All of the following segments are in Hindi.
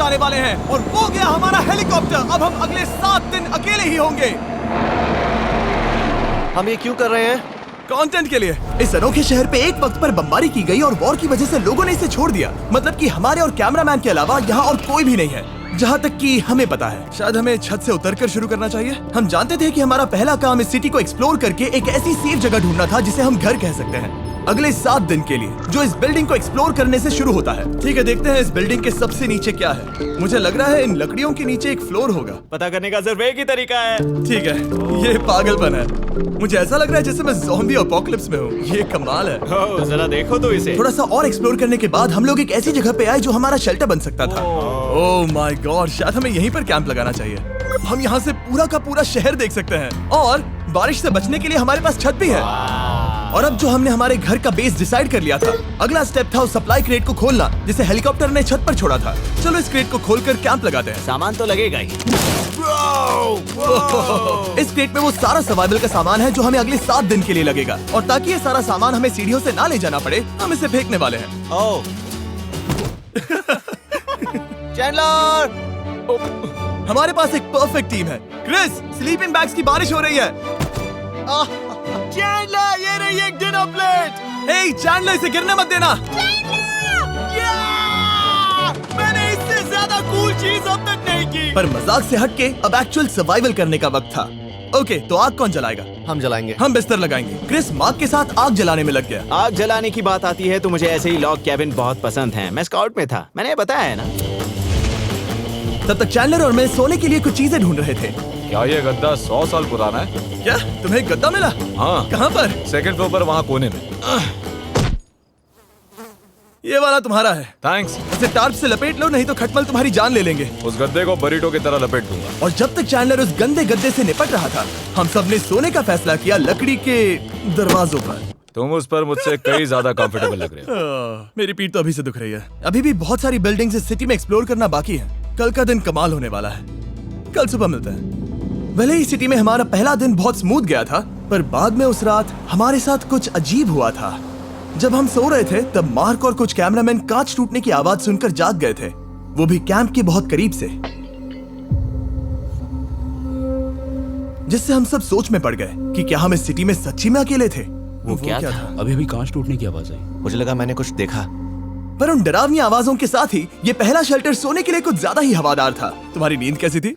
आने वाले हैं और वो गया हमारा हेलीकॉप्टर। अब हम अगले 7 दिन अकेले ही होंगे। हम ये क्यों कर रहे हैं? कंटेंट के लिए। इस अनोखे शहर पे एक वक्त पर बमबारी की गई और वॉर की वजह से लोगों ने इसे छोड़ दिया। मतलब कि हमारे और कैमरामैन के अलावा यहाँ और कोई भी नहीं है, जहाँ तक कि हमें पता है। शायद हमें छत से उतरकर शुरू करना चाहिए। हम जानते थे कि हमारा पहला काम इस सिटी को एक्सप्लोर करके एक ऐसी सेफ जगह ढूंढना था जिसे हम घर कह सकते हैं, अगले 7 दिन के लिए, जो इस बिल्डिंग को एक्सप्लोर करने से शुरू होता है। ठीक है, देखते हैं इस बिल्डिंग के सबसे नीचे क्या है। मुझे लग रहा है इन लकड़ियों के नीचे एक फ्लोर होगा। पता करने का सिर्फ एक ही तरीका है। ठीक है, ये पागलपन है। मुझे ऐसा लग रहा है जैसे मैं ज़ॉम्बी अपोकलिप्स में हूँ। ये कमाल है। ओह, जरा देखो तो इसे। थोड़ा सा और एक्सप्लोर करने के बाद हम लोग एक ऐसी जगह पे आए जो हमारा शेल्टर बन सकता था। ओह माय गॉड, शायद हमें यहीं पर कैंप लगाना चाहिए। हम यहाँ से पूरा का पूरा शहर देख सकते हैं और बारिश से बचने के लिए हमारे पास छत भी है। और अब जो हमने हमारे घर का बेस डिसाइड कर लिया था, अगला स्टेप था उस सप्लाई क्रेट को खोलना जिसे हेलीकॉप्टर ने छत पर छोड़ा था। चलो इस क्रेट को खोलकर कैंप लगाते हैं। सामान तो लगेगा ही। इस क्रेट में वो सारा सर्वाइवल का सामान है जो हमें अगले 7 दिन के लिए लगेगा। और ताकि ये सारा सामान हमें सीढ़ियों से ना ले जाना पड़े, हम इसे फेंकने वाले हैं। ओह, चैंडलर! हमारे पास एक परफेक्ट टीम है। क्रिस, स्लीपिंग बैग्स की बारिश हो रही है। चैंडलर, ये रही एक डिनर प्लेट। हे चैंडलर, इसे गिरने मत देना। मैंने इससे ज्यादा कूल चीज अब तक नहीं की। पर मजाक से हटके अब एक्चुअल सर्वाइवल करने का वक्त था। ओके, तो आग कौन जलाएगा? हम जलाएंगे। हम बिस्तर लगाएंगे। क्रिस मार्क के साथ आग जलाने में लग गया। आग जलाने की बात आती है तो मुझे ऐसे ही लॉग कैबिन बहुत पसंद हैं। मैं स्काउट में था, मैंने बताया है ना। तब तक चैंडलर और मैं सोने के लिए कुछ चीजें ढूंढ रहे थे। क्या ये गद्दा 100 साल पुराना है? क्या तुम्हें गद्दा मिला? हाँ। कहाँ पर? सेकंड फ्लोर पर, वहाँ कोने में। ये वाला तुम्हारा है। थैंक्स। इसे टार्प से लपेट लो, नहीं तो खटमल तुम्हारी जान ले लेंगे। उस गद्दे को बरीटो की तरह लपेट दूंगा। और जब तक चैंडलर उस गंदे गद्दे से निपट रहा था, हम सब ने सोने का फैसला किया लकड़ी के दरवाजों पर। तुम उस पर मुझसे कई ज्यादा कंफर्टेबल लग रहे हो। मेरी पीठ तो अभी से दुख रही है। अभी भी बहुत सारी बिल्डिंग्स इस सिटी में एक्सप्लोर करना बाकी है। कल का दिन कमाल होने वाला है। कल सुबह मिलते हैं। भले ही सिटी में हमारा पहला दिन बहुत स्मूथ गया था, पर बाद में उस रात हमारे साथ कुछ अजीब हुआ था। जब हम सो रहे थे तब मार्क और कुछ कैमरामैन कांच टूटने की आवाज सुनकर जाग गए थे, वो भी कैंप के बहुत करीब से, जिससे हम सब सोच में पड़ गए कि क्या हम इस सिटी में सच्ची में अकेले थे। वो क्या था? अभी भी कांच टूटने की आवाज आई। मुझे लगा मैंने कुछ देखा। पर उन डरावनी आवाजों के साथ ही ये पहला शेल्टर सोने के लिए कुछ ज्यादा ही हवादार था। तुम्हारी नींद कैसी थी?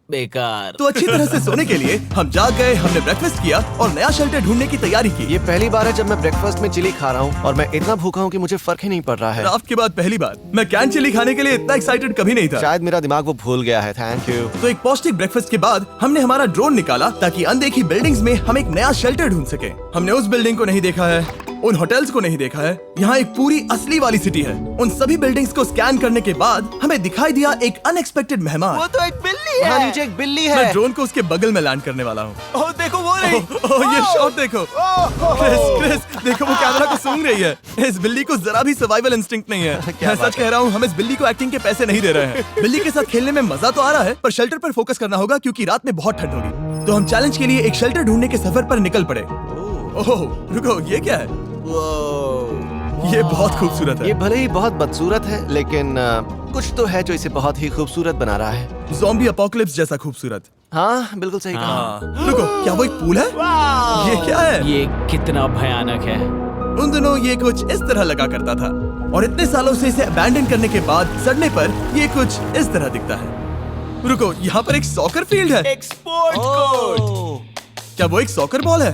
बेकार। तो अच्छी तरह से सोने के लिए हम जाग गए, हमने ब्रेकफास्ट किया और नया शेल्टर ढूंढने की तैयारी की। ये पहली बार है जब मैं ब्रेकफास्ट में चिली खा रहा हूँ और मैं इतना भूखा हूँ कि मुझे फर्क ही नहीं पड़ रहा है। राफ्ट के बाद पहली बार। मैं कैन चिली खाने के लिए इतना एक्साइटेड कभी नहीं था। शायद मेरा दिमाग वो भूल गया है। Thank you. तो एक पौष्टिक ब्रेकफास्ट के बाद हमने हमारा ड्रोन निकाला ताकि अनदेखी बिल्डिंग्स में हम एक नया शेल्टर ढूंढ सके। हमने उस बिल्डिंग को नहीं देखा है, उन होटल्स को नहीं देखा है। यहाँ एक पूरी असली वाली सिटी है। उन सभी बिल्डिंग्स को स्कैन करने के बाद हमें दिखाई दिया एक अनएक्सपेक्टेड मेहमान। वो तो एक बिल्ली वहाँ है। नीचे एक बिल्ली मैं है। ड्रोन को उसके बगल में लैंड करने वाला हूँ। ओह, देखो वो रही। ये शॉट देखो। क्रिस, देखो वो कैमरा को सूंघ रही है। इस बिल्ली को जरा भी सर्वाइवल इंस्टिंक्ट नहीं है। मैं सच कह रहा हूँ, हम इस बिल्ली को एक्टिंग के पैसे नहीं दे रहे हैं। बिल्ली के साथ खेलने में मजा तो आ रहा है, पर शेल्टर पर फोकस करना होगा क्योंकि रात में बहुत ठंड होगी। तो हम चैलेंज के लिए एक शेल्टर ढूंढने के सफर पर निकल पड़े। ओह रुको, ये क्या है? ये बहुत खूबसूरत है। ये भले ही बहुत बदसूरत है, लेकिन कुछ तो है जो इसे बहुत ही खूबसूरत बना रहा है। ज़ॉम्बी अपोकलिप्स जैसा खूबसूरत। हाँ, बिल्कुल सही कहा। हाँ। रुको, क्या वो एक पूल है? ये क्या है? ये कितना भयानक है। उन दिनों ये कुछ इस तरह लगा करता था और इतने सालों से इसे अबैंडन करने के बाद सड़ने पर ये कुछ इस तरह दिखता है। रुको, यहाँ पर एक सॉकर फील्ड है। एक स्पोर्ट्स कोर्ट। क्या वो एक सॉकर बॉल है?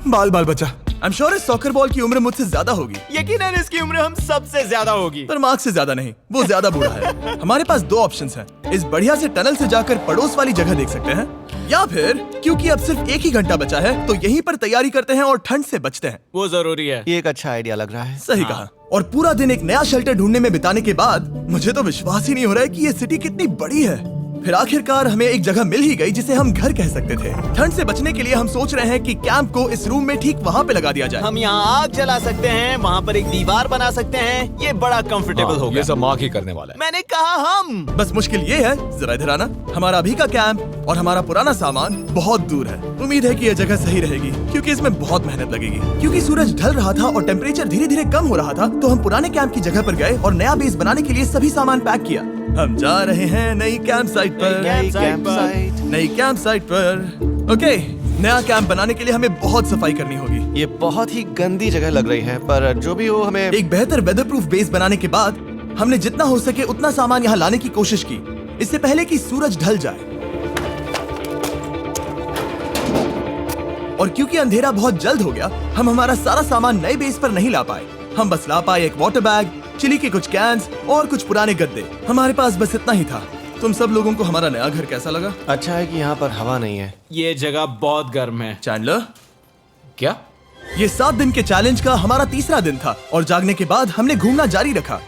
बाल बचा। I'm sure इस सॉकर बॉल की उम्र मुझसे ज्यादा होगी। यकीनन इसकी उम्र हम सबसे ज्यादा होगी। पर मार्क से ज्यादा नहीं, वो ज्यादा बूढ़ा है। हमारे पास 2 ऑप्शंस हैं। इस बढ़िया से टनल से जाकर पड़ोस वाली जगह देख सकते हैं, या फिर क्योंकि अब सिर्फ 1 ही घंटा बचा है तो यहीं पर तैयारी करते हैं और ठंड से बचते हैं। वो जरूरी है। ये एक अच्छा आइडिया लग रहा है। सही कहा। और पूरा दिन एक नया शेल्टर ढूंढने में बिताने के बाद मुझे तो विश्वास ही नहीं हो रहा है कि ये सिटी कितनी बड़ी है। फिर आखिरकार हमें एक जगह मिल ही गई जिसे हम घर कह सकते थे। ठंड से बचने के लिए हम सोच रहे हैं कि कैंप को इस रूम में ठीक वहाँ पे लगा दिया जाए। हम यहाँ आग जला सकते हैं, वहाँ पर एक दीवार बना सकते हैं। ये बड़ा कंफर्टेबल हाँ, होगा। ये सब मार्क ही करने वाला है। मैंने कहा हम। बस मुश्किल ये है, जरा इधर आना, हमारा अभी का कैंप और हमारा पुराना सामान बहुत दूर है। उम्मीद है कि यह जगह सही रहेगी क्योंकि इसमें बहुत मेहनत लगेगी। क्योंकि सूरज ढल रहा था और टेम्परेचर धीरे धीरे कम हो रहा था, तो हम पुराने कैंप की जगह पर गए और नया बेस बनाने के लिए सभी सामान पैक किया। हम जा रहे हैं नई कैंप साइट पर। नई कैंप साइट पर। ओके, नया कैंप बनाने के लिए हमें बहुत सफाई करनी होगी। ये बहुत ही गंदी जगह लग रही है, पर जो भी हो हमें एक बेहतर वेदर प्रूफ बेस बनाने के बाद हमने जितना हो सके उतना सामान यहाँ लाने की कोशिश की, इससे पहले कि सूरज ढल जाए। और क्योंकि अंधेरा बहुत जल्द हो गया, हम हमारा सारा सामान नए बेस पर नहीं ला पाए। हम बस ला पाए एक वाटर बैग, चिली के कुछ कैंस और कुछ पुराने गद्दे। हमारे पास बस इतना ही था। तुम सब लोगों को हमारा नया घर कैसा लगा? अच्छा है कि यहाँ पर हवा नहीं है। ये जगह बहुत गर्म है। चैंडलर, क्या? ये 7 दिन के चैलेंज का हमारा तीसरा दिन था और जागने के बाद हमने घूमना जारी रखा।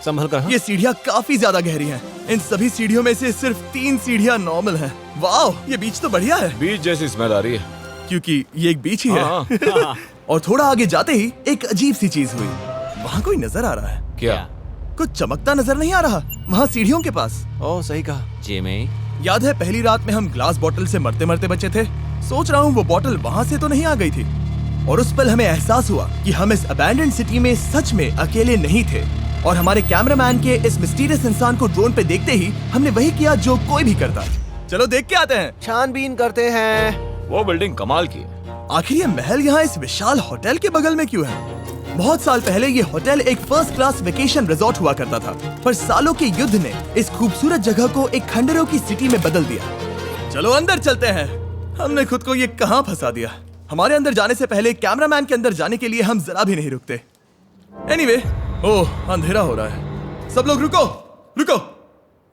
संभल कर। हाँ? ये सीढ़ियाँ काफी ज्यादा गहरी हैं। इन सभी सीढ़ियों में से सिर्फ 3 सीढ़ियाँ नॉर्मल हैं। वाह, ये बीच तो बढ़िया है बीच जैसी स्मेल आ रही है। क्योंकि ये एक बीच ही है। हाँ। और थोड़ा आगे जाते ही एक अजीब सी चीज हुई। वहाँ कोई नजर आ रहा है। क्या? कुछ चमकता नजर नहीं आ रहा वहाँ सीढ़ियों के पास। ओह, सही कहा। जिमी, याद है पहली रात में हम ग्लास बॉटल से मरते मरते बचे थे? सोच रहा हूँ वो बॉटल वहाँ से तो नहीं आ गई थी। और उस पल हमें एहसास हुआ कि हम इस अबैंडन्ड सिटी में सच में अकेले नहीं थे। और हमारे कैमरामैन के इस मिस्टीरियस इंसान को ड्रोन पे देखते ही हमने वही किया जो कोई भी करता। चलो देख के आते हैं। छानबीन करते हैं। वो बिल्डिंग कमाल की है। आखिर ये महल यहाँ इस विशाल होटल के बगल में क्यों है? बहुत साल पहले ये होटल एक फर्स्ट क्लास वेकेशन रिजॉर्ट हुआ करता था, पर सालों के युद्ध ने इस खूबसूरत जगह को एक खंडरों की सिटी में बदल दिया। चलो अंदर चलते हैं। हमने खुद को ये कहाँ फंसा दिया। हमारे अंदर जाने से पहले कैमरामैन के अंदर जाने के लिए हम जरा भी नहीं रुकते। एनीवे, ओह अंधेरा हो रहा है। सब लोग रुको, रुको।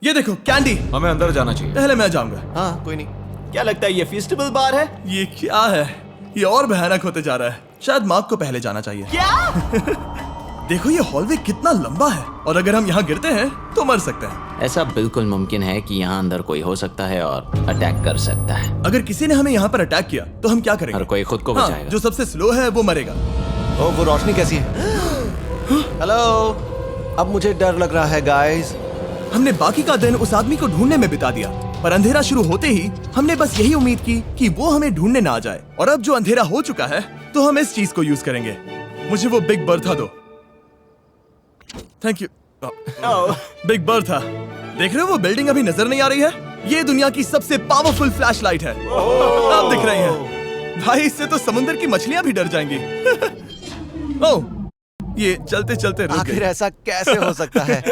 ये देखो कैंडी। हमें अंदर जाना चाहिए। पहले मैं जाऊंगा। हाँ, कोई नहीं। क्या लगता है ये फेस्टिवल बार है? ये क्या है? ये और भयानक होते जा रहा है। शायद मार्क को पहले जाना चाहिए। क्या? देखो ये हॉलवे कितना लंबा है और अगर हम यहाँ गिरते हैं तो मर सकते हैं। ऐसा बिल्कुल मुमकिन है कि यहाँ अंदर कोई हो सकता है और अटैक कर सकता है। अगर किसी ने हमें यहाँ पर अटैक किया तो हम क्या करेंगे? हर कोई खुद को हाँ, बचाएगा। जो सबसे स्लो है वो मरेगा। ओह, वो रोशनी कैसी है? हेलो, अब मुझे डर लग रहा है गाइस। हमने बाकी का दिन उस आदमी को ढूंढने में बिता दिया, पर अंधेरा शुरू होते ही हमने बस यही उम्मीद की कि वो हमें ढूंढने ना आ जाए। और अब जो अंधेरा हो चुका है तो हम इस चीज को यूज करेंगे। मुझे वो बिग बर्था दो। Thank you. बिग बर्था, देख रहे हो वो बिल्डिंग अभी नजर नहीं आ रही है? ये दुनिया की सबसे पावरफुल फ्लैशलाइट है। अब दिख रही है। भाई इससे तो समुद्र की मछलियां भी डर जाएंगी। ओह, ये चलते चलते रुक आखिर गई। ऐसा कैसे हो सकता है?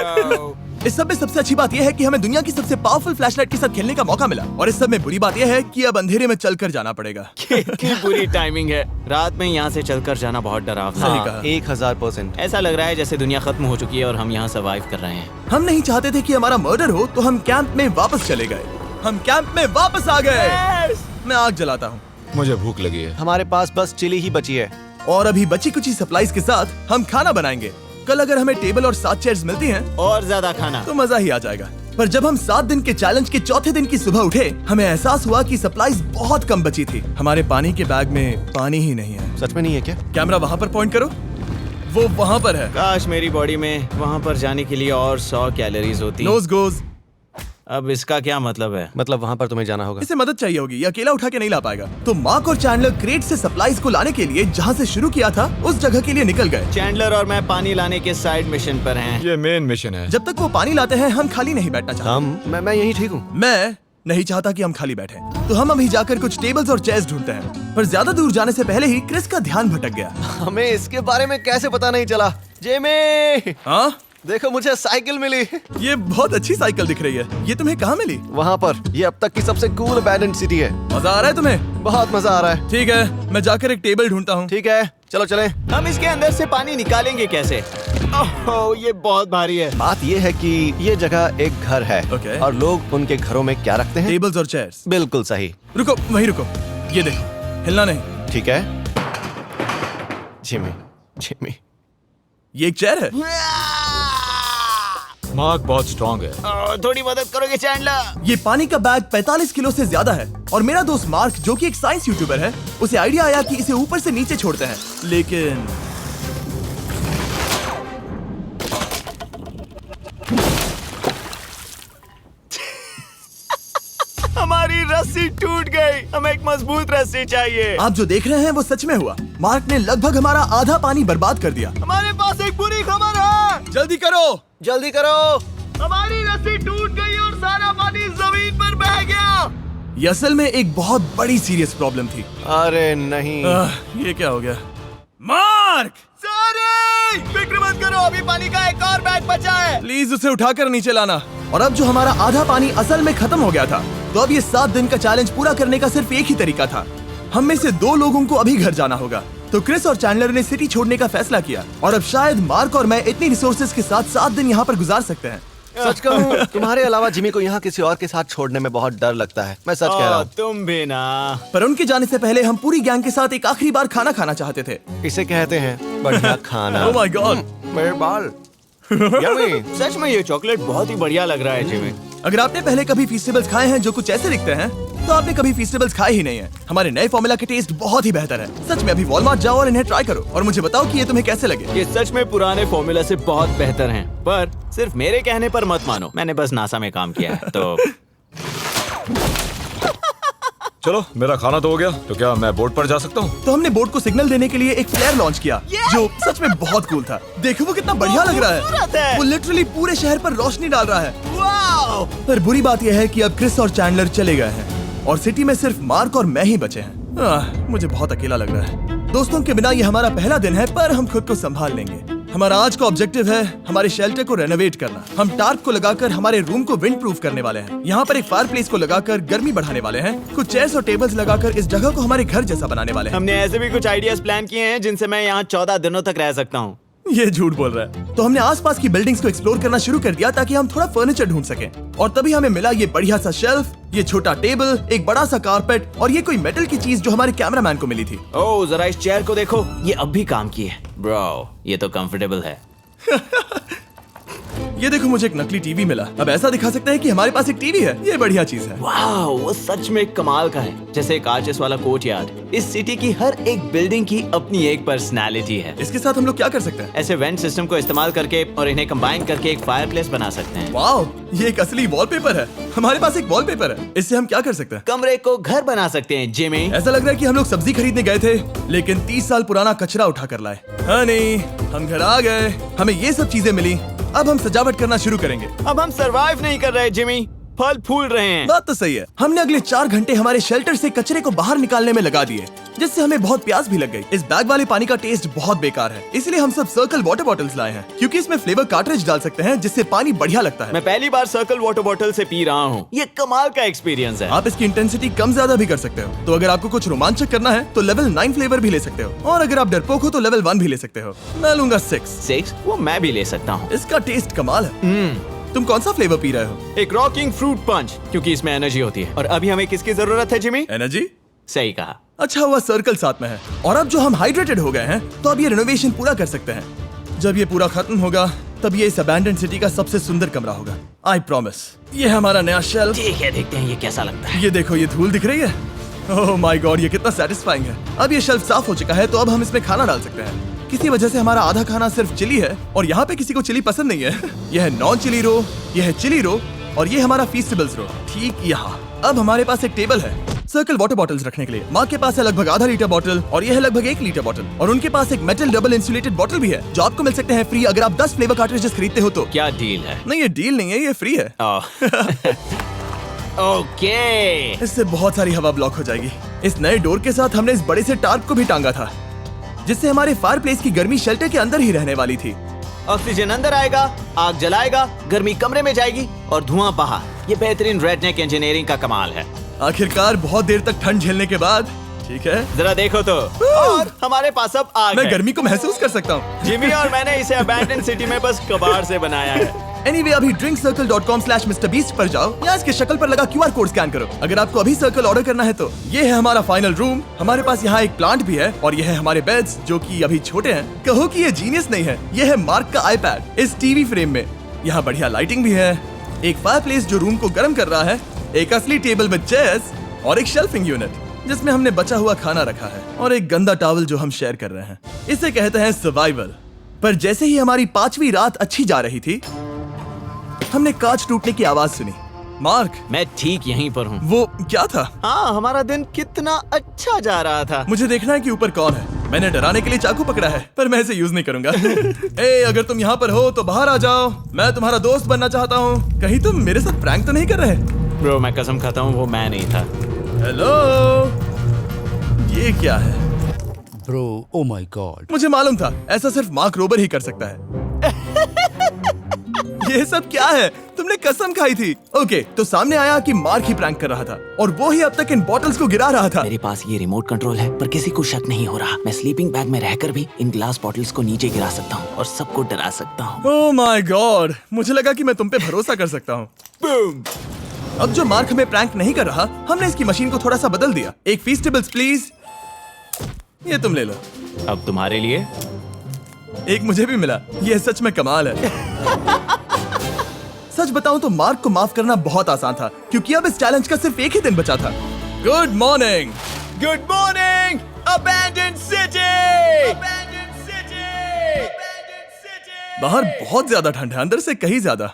इस सब में सबसे अच्छी बात यह है कि हमें दुनिया की सबसे पावरफुल फ्लैशलाइट के साथ खेलने का मौका मिला। और इस सब में बुरी बात यह है कि अब अंधेरे में चलकर जाना पड़ेगा। कितनी बुरी टाइमिंग है। रात में यहाँ से चलकर जाना बहुत डरावना सही है। कहा। 1000%। ऐसा लग रहा है जैसे दुनिया खत्म हो चुकी है और हम यहाँ सर्वाइव कर रहे हैं। हम नहीं चाहते थे कि हमारा मर्डर हो, तो हम कैंप में वापस चले गए। हम कैंप में वापस आ गए। मैं आग जलाता हूँ मुझे भूख लगी है। हमारे पास बस चिली ही बची है। और अभी बची कुछ सप्लाईज के साथ हम खाना बनाएंगे। कल अगर हमें टेबल और 7 चेयर्स मिलती हैं और ज्यादा खाना। तो मजा ही आ जाएगा। पर जब हम 7 दिन के चैलेंज के चौथे दिन की सुबह उठे, हमें एहसास हुआ कि सप्लाईज बहुत कम बची थी। हमारे पानी के बैग में पानी ही नहीं है। सच में नहीं है क्या? कैमरा वहाँ पर पॉइंट करो, वो वहाँ पर है। काश मेरी बॉडी में वहाँ पर जाने के लिए और 100 कैलोरीज होती। Nose goes. अब इसका क्या मतलब है? मतलब वहाँ पर तुम्हें जाना होगा। इसे मदद चाहिए होगी, ये अकेला उठा के नहीं ला पाएगा। तो मार्क और चैंडलर क्रेट से सप्लाईज को लाने के लिए जहाँ से शुरू किया था उस जगह के लिए निकल गए। चैंडलर और मैं पानी लाने के साइड मिशन पर हैं। ये मेन मिशन है। जब तक वो पानी लाते हैं हम खाली नहीं बैठना चाहते। मैं यही ठीक हूँ। मैं नहीं चाहता कि हम खाली बैठे, तो हम अभी जाकर कुछ टेबल्स और चेयर्स ढूंढते हैं। पर ज्यादा दूर जाने से पहले ही क्रिस का ध्यान भटक गया। हमें इसके बारे में कैसे पता नहीं चला? जेमी, हाँ, देखो मुझे साइकिल मिली। ये बहुत अच्छी साइकिल दिख रही है। ये तुम्हें कहाँ मिली? वहाँ पर। ये अब तक की सबसे कूल अबैंडन्ड सिटी है। मजा आ रहा है तुम्हें? बहुत मजा आ रहा है। ठीक है, मैं जाकर एक टेबल ढूंढता हूँ। ठीक है, चलो चलें। हम इसके अंदर से पानी निकालेंगे कैसे? ओह, ये बहुत भारी है। बात ये है कि ये जगह एक घर है। Okay. और लोग उनके घरों में क्या रखते हैं? टेबल्स और चेयर्स। बिल्कुल सही। रुको, वहीं रुको। ये देखो, हिलना नहीं। ठीक है। Jimmy, Jimmy. ये एक चेयर है। मार्क बहुत स्ट्रांग है। थोड़ी मदद करोगे चैंडलर? ये पानी का बैग 45 किलो से ज्यादा है और मेरा दोस्त मार्क जो कि एक साइंस यूट्यूबर है, उसे आइडिया आया कि इसे ऊपर से नीचे छोड़ते हैं, लेकिन हमारी रस्सी टूट गई। हमें एक मजबूत रस्सी चाहिए। आप जो देख रहे हैं वो सच में हुआ। मार्क ने लगभग हमारा आधा पानी बर्बाद कर दिया। हमारे पास एक बुरी खबर है। जल्दी करो। जल्दी करो। हमारी रस्सी टूट गई और सारा पानी जमीन पर बह गया। ये असल में एक बहुत बड़ी सीरियस प्रॉब्लम थी। अरे नहीं। ये क्या हो गया? मार्क, सॉरी, फिक्र मत करो, अभी पानी का एक और बैग बचा है। प्लीज उसे उठाकर नीचे लाना। और अब जो हमारा आधा पानी असल में खत्म हो गया था, तो अब ये 7 दिन का चैलेंज पूरा करने का सिर्फ एक ही तरीका था। हम में से 2 लोगों को अभी घर जाना होगा। तो क्रिस और चैंडलर ने सिटी छोड़ने का फैसला किया और अब शायद मार्क और मैं इतनी रिसोर्सेज के साथ 7 दिन यहाँ पर गुजार सकते हैं। सच कहूँ, तुम्हारे अलावा जिमी को यहाँ किसी और के साथ छोड़ने में बहुत डर लगता है। मैं सच कह रहा हूँ। तुम भी ना। पर उनके जाने से पहले हम पूरी गैंग के साथ एक आखिरी बार खाना खाना चाहते थे। इसे कहते हैं बढ़िया खाना। Oh my God! मेरे बाल। यम्मी। सच में ये चॉकलेट बहुत ही बढ़िया लग रहा है जिमी। अगर आपने पहले कभी फीस्टेबल्स खाए हैं जो कुछ ऐसे दिखते हैं, तो आपने कभी फीस्टेबल्स खाए ही नहीं है। हमारे नए फॉर्मूला के टेस्ट बहुत ही बेहतर है। सच में अभी वॉलमार्ट जाओ और इन्हें ट्राई करो और मुझे बताओ कि ये तुम्हें कैसे लगे। ये सच में पुराने फॉर्मूला से बहुत बेहतर हैं, पर सिर्फ मेरे कहने पर मत मानो। मैंने बस नासा में काम किया है तो। चलो, मेरा खाना तो हो गया, तो क्या मैं बोट पर जा सकता हूँ? तो हमने बोट को सिग्नल देने के लिए एक फ्लेयर लॉन्च किया, जो सच में बहुत कूल था। देखो वो कितना बढ़िया लग रहा खूबसूरत है। है। वो लिटरली पूरे शहर पर रोशनी डाल रहा है। वाओ! पर बुरी बात यह है कि अब क्रिस और चैंडलर चले गए हैं और सिटी में सिर्फ मार्क और मैं ही बचे हैं। मुझे बहुत अकेला लग रहा है। दोस्तों के बिना ये हमारा पहला दिन है, पर हम खुद को संभाल लेंगे। हमारा आज का ऑब्जेक्टिव है हमारे शेल्टर को रेनोवेट करना। हम टार्प को लगाकर हमारे रूम को विंड प्रूफ करने वाले हैं। यहाँ पर एक फायरप्लेस को लगाकर गर्मी बढ़ाने वाले हैं। कुछ चेयर्स और टेबल्स लगाकर इस जगह को हमारे घर जैसा बनाने वाले हैं। हमने ऐसे भी कुछ आइडियाज प्लान किए हैं जिनसे मैं यहाँ 14 दिनों तक रह सकता हूँ। ये झूठ बोल रहा है। तो हमने आसपास की बिल्डिंग्स को एक्सप्लोर करना शुरू कर दिया ताकि हम थोड़ा फर्नीचर ढूंढ सकें। और तभी हमें मिला ये बढ़िया सा शेल्फ, ये छोटा टेबल, एक बड़ा सा कारपेट और ये कोई मेटल की चीज जो हमारे कैमरामैन को मिली थी। ओह, जरा इस चेयर को देखो, ये अब भी काम की है। ब्रो, ये तो कंफर्टेबल है। ये देखो, मुझे एक नकली टीवी मिला। अब ऐसा दिखा सकते हैं कि हमारे पास एक टीवी है। ये बढ़िया चीज है। वाओ, वो सच में कमाल का है। जैसे एक आर्चेस वाला कोर्टयार्ड। इस सिटी की हर एक बिल्डिंग की अपनी एक पर्सनालिटी है। इसके साथ हम लोग क्या कर सकते हैं? ऐसे वेंट सिस्टम को इस्तेमाल करके और इन्हें कंबाइन करके एक फायरप्लेस बना सकते हैं। वाओ, ये एक असली वॉलपेपर है। हमारे पास एक वॉलपेपर है। इससे हम क्या कर सकते हैं? कमरे को घर बना सकते हैं जिमी। ऐसा लग रहा है कि हम लोग सब्जी खरीदने गए थे, लेकिन 30 साल पुराना कचरा उठा कर लाए। हाँ नहीं, हम घर आ गए, हमें ये सब चीजें मिली। अब हम सजावट करना शुरू करेंगे। अब हम सरवाइव नहीं कर रहे जिमी, फल फूल रहे हैं। बात तो सही है। हमने अगले 4 घंटे हमारे शेल्टर से कचरे को बाहर निकालने में लगा दिए, जिससे हमें बहुत प्यास भी लग गई। इस बैग वाले पानी का टेस्ट बहुत बेकार है, इसलिए हम सब सर्कल वाटर बॉटल्स लाए हैं, क्योंकि इसमें फ्लेवर कार्ट्रिज डाल सकते हैं जिससे पानी बढ़िया लगता है। मैं पहली बार सर्कल वाटर बॉटल से पी रहा हूँ। ये कमाल का एक्सपीरियंस है। आप इसकी इंटेंसिटी कम ज्यादा भी कर सकते हो। तो अगर आपको कुछ रोमांचक करना है तो लेवल 9 फ्लेवर भी ले सकते हो, और अगर आप डरपोक हो तो लेवल 1 भी ले सकते हो। मैं लूंगा 6। वो मैं भी ले सकता हूँ। इसका टेस्ट कमाल है। तुम कौन सा फ्लेवर पी रहे हो? एक रॉकिंग फ्रूट पंच, क्योंकि इसमें एनर्जी होती है। और अभी हमें किसकी जरूरत है जिमी? एनर्जी? सही कहा। अच्छा हुआ सर्कल साथ में है। और अब जो हम हाइड्रेटेड हो गए हैं, तो अब ये रिनोवेशन पूरा कर सकते हैं। जब ये पूरा खत्म होगा, तब ये इस अबैंडन्ड सिटी का सबसे सुंदर कमरा होगा। I promise. ये है हमारा नया शेल्फ। ठीक है, देखते हैं ये कैसा लगता है। ये देखो, ये धूल दिख रही है। ओह माय गॉड, ये कितना सेटिस्फाइंग है। अब ये शेल्फ साफ हो चुका है, तो अब हम इसमें खाना डाल सकते हैं। किसी वजह से हमारा आधा खाना सिर्फ चिली है, और यहाँ पे किसी को चिली पसंद नहीं है। यह है नॉन चिली रो, यह है चिली रो, और ये हमारा फीस्टेबल्स रो, ठीक यहाँ। अब हमारे पास एक टेबल है सर्कल वाटर बॉटल्स रखने के लिए। माँ के पास है लगभग आधा लीटर बॉटल, और यह है लगभग 1 लीटर बॉटल। और उनके पास एक मेटल डबल इंसुलेटेड बॉटल भी है, जो आपको मिल सकते हैं फ्री अगर आप 10 फ्लेवर कार्ट्रिजेस खरीदते हो तो। क्या डील है? नहीं, ये डील नहीं है, ये फ्री है। ओके। इससे बहुत सारी हवा ब्लॉक हो जाएगी। इस नए डोर के साथ हमने इस बड़े से टार्प को भी टांगा था, जिससे हमारे फायरप्लेस की गर्मी शेल्टर के अंदर ही रहने वाली थी। ऑक्सीजन अंदर आएगा, आग जलाएगा, गर्मी कमरे में जाएगी और धुआं बाहर। ये बेहतरीन रेडनेक इंजीनियरिंग का कमाल है। आखिरकार बहुत देर तक ठंड झेलने के बाद, ठीक है, जरा देखो तो। और हमारे पास अब आग मैं है। गर्मी को महसूस कर सकता हूँ। जिमी और मैंने इसे अबैंडन सिटी में बस कबाड़ से बनाया है। Anyway, अभी drinkcircle.com/MrBeast पर जाओ या इसके शक्ल पर लगा QR कोड स्कैन करो। अगर आपको अभी सर्कल ऑर्डर करना है तो ये है हमारा फाइनल रूम। हमारे पास यहाँ एक प्लांट भी है, और ये है हमारे बेड्स जो कि अभी छोटे हैं। कहो कि ये जीनियस नहीं है, ये है मार्क का iPad इस टीवी फ्रेम में। यहाँ बढ़िया लाइटिंग भी है, एक फायरप्लेस जो रूम को गर्म कर रहा है, एक असली टेबल विद चेयर्स और एक शेल्फिंग यूनिट जिसमें हमने बचा हुआ खाना रखा है और एक गंदा टॉवल जो हम शेयर कर रहे हैं। इसे कहते हैं सर्वाइवल। पर जैसे ही हमारी 5वीं रात अच्छी जा रही थी, हमने कांच टूटने की आवाज सुनी। मार्क, मैं ठीक यहीं पर हूँ। वो क्या था? हाँ, हमारा दिन कितना अच्छा जा रहा था। मुझे देखना है कि ऊपर कौन है। मैंने डराने के लिए चाकू पकड़ा है, पर मैं इसे यूज नहीं करूंगा। ए, अगर तुम यहाँ पर हो तो बाहर आ जाओ, मैं तुम्हारा दोस्त बनना चाहता हूँ। कहीं तुम मेरे साथ प्रैंक तो नहीं कर रहे? ब्रो, मैं कसम खाता हूँ वो मैं नहीं था। हेलो, ये क्या है? Bro, oh my God. मुझे मालूम था ऐसा सिर्फ मार्क रोबर ही कर सकता है। ये सब क्या है? तुमने कसम खाई थी। ओके, तो सामने आया कि मार्क ही प्रैंक कर रहा था और वो ही अब तक इन बॉटल्स को गिरा रहा था। मेरे पास ये रिमोट कंट्रोल है, पर किसी को शक नहीं हो रहा। मैं स्लीपिंग बैग में रहकर भी इन ग्लास बॉटल्स को नीचे गिरा सकता हूँ और सबको डरा सकता हूँ। ओह माय गॉड, मुझे लगा कि मैं तुम पे भरोसा कर सकता हूँ। अब जो मार्क हमें प्रैंक नहीं कर रहा, हमने इसकी मशीन को थोड़ा सा बदल दिया। एक फीस्टेबल्स प्लीज, ये तुम ले लो। अब तुम्हारे लिए एक मुझे भी मिला। ये सच में कमाल है। सच बताऊं तो मार्क को माफ करना बहुत आसान था, क्योंकि अब इस चैलेंज का सिर्फ एक ही दिन बचा था। Good morning, good morning, abandoned city. बाहर बहुत ज्यादा ठंड है, अंदर से कहीं ज्यादा।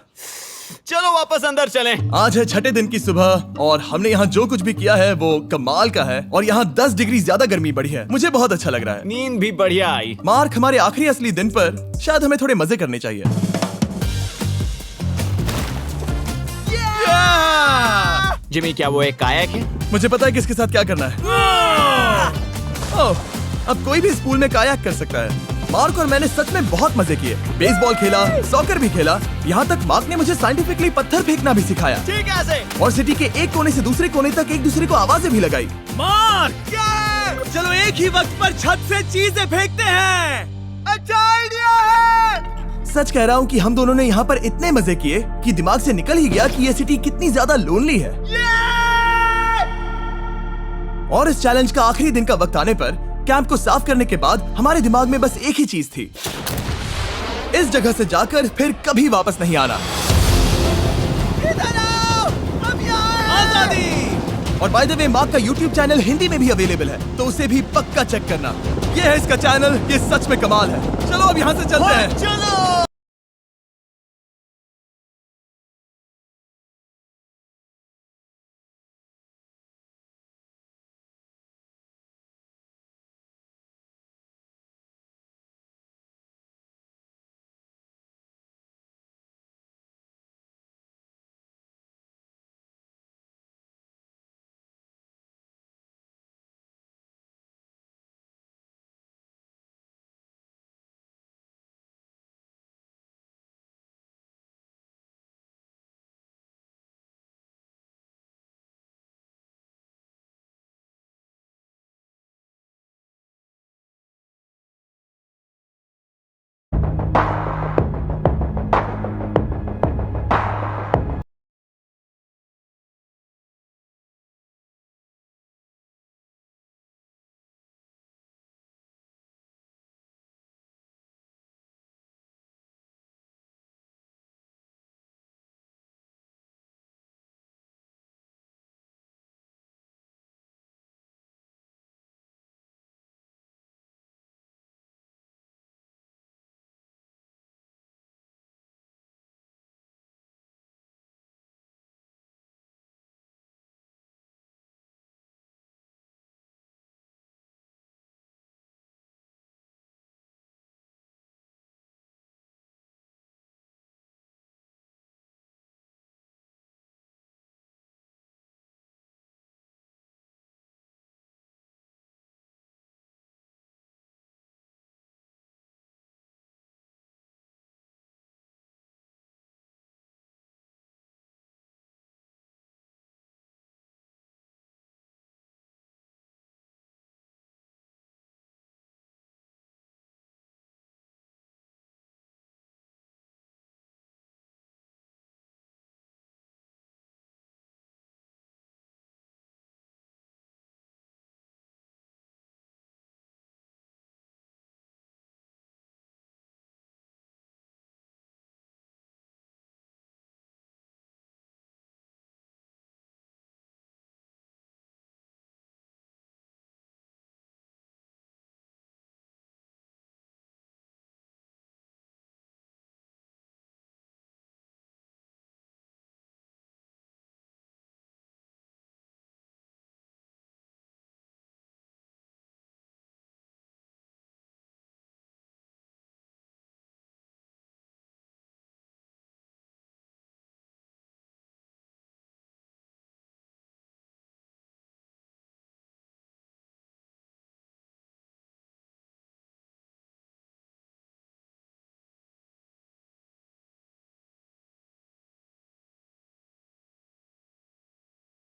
चलो वापस अंदर चलें। आज है 6ठे दिन की सुबह और हमने यहाँ जो कुछ भी किया है वो कमाल का है और यहाँ 10 डिग्री ज्यादा गर्मी बढ़ी है। मुझे बहुत अच्छा लग रहा है। नींद भी बढ़िया आई। मार्क, हमारे आखिरी असली दिन पर शायद हमें थोड़े मजे करने चाहिए। जिमी, क्या वो एक कायाक है? मुझे पता है किसके साथ क्या करना है। ओह, अब कोई भी इस पूल में कायाक कर सकता है। मार्क और मैंने सच में बहुत मजे किए। बेसबॉल खेला, सॉकर भी खेला, यहाँ तक मार्क ने मुझे साइंटिफिकली पत्थर फेंकना भी सिखाया। ठीक है ऐसे। और सिटी के एक कोने से दूसरे कोने तक एक दूसरे को आवाजें भी लगाई। मार्क, चलो एक ही वक्त पर छत से चीजें फेंकते हैं। अच्छा आइडिया है। सच कह रहा हूँ कि हम दोनों ने यहाँ पर इतने मजे किए कि दिमाग से निकल ही गया कि ये सिटी कितनी ज्यादा लोनली है। और इस चैलेंज का आखिरी दिन का वक्त आने पर कैंप को साफ करने के बाद हमारे दिमाग में बस एक ही चीज थी, इस जगह से जाकर फिर कभी वापस नहीं आना। आजादी! और बाय द वे, मार्क का YouTube चैनल हिंदी में भी अवेलेबल है, तो उसे भी पक्का चेक करना। ये है इसका चैनल, ये सच में कमाल है। चलो अब यहाँ से चलते हैं। चलो।